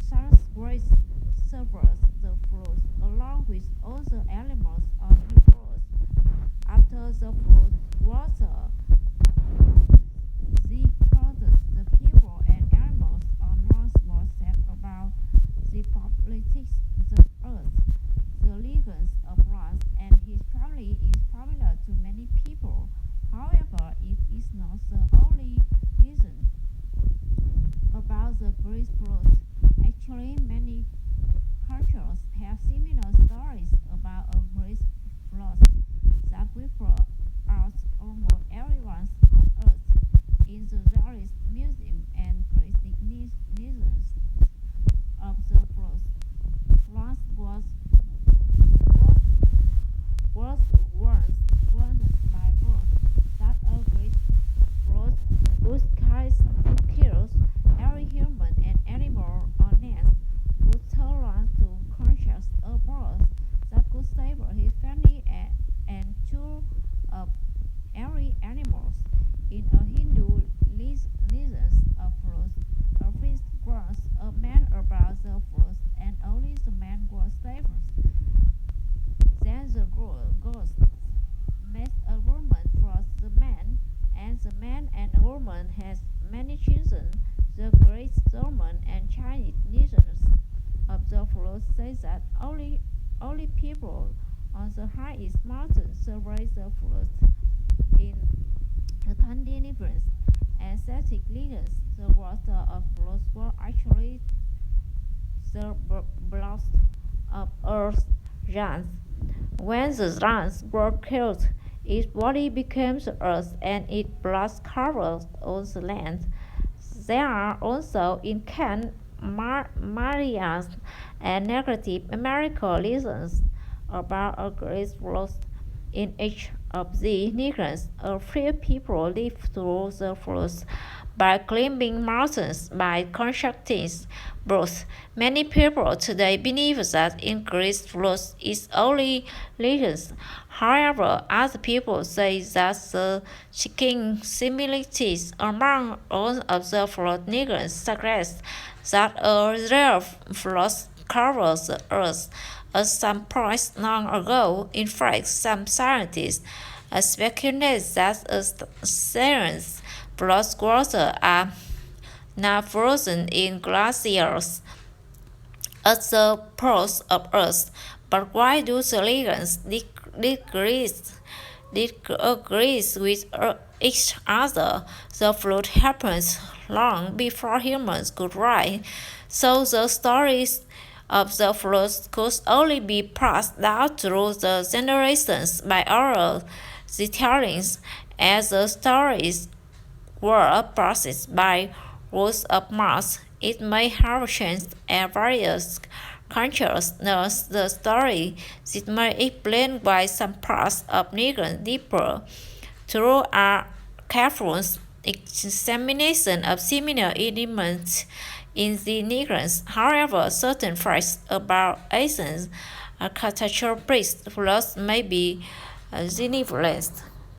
sun's rays serves the flood along with other animals on the earth. After the flood, water the causes the people and animals on once more sad about the politics the earth. The legends of Ross and his family is familiar to many people. However, it is not the only reason about the Great Flood. Actually, many cultures have similar stories about a great flood that wiped out almost everyone on Earth. In the various museums and museums of the flood, flood was once warned by God that a great flood would kill every human and animal on Earth, would turn on to conscious a bird that could save his family and two of every animal. In a Hindu legend of flood, a priest warns a man about the flood, and only the man was saved. Then the ghost makes a woman for the man, and the man and the woman has many children. The Greek Roman and Chinese legends of the flood say that only people on the highest mountain survived the flood. In the Scandinavian and Celtic legends, the water of flood was actually the blood of Earth's giants. When the giants were killed, its body became the earth and its blood covered all the land. There are also in Can Maria's and Native American legends about a great flood. In each of the legends, a few people lived through the flood by climbing mountains, by constructing boats. Many people today believe that in Great flood is only legends. However, other people say that the striking similarities among all of the flood legends suggest that a real flood covers the earth at some point long ago. In fact, some scientists speculate that oceans blood water are now frozen in glaciers at the poles of Earth. But why do the legends disagree with each other? The flood happened long before humans could write, so the stories of the flood could only be passed down through the generations by oral retellings. As the stories were passed by word of mouth, it may have changed in various cultures. Thus, the story that may explain why some parts of legend differ through a careful examination of similar elements in the legends. However, certain facts about ancient catastrophic floods may be relevant.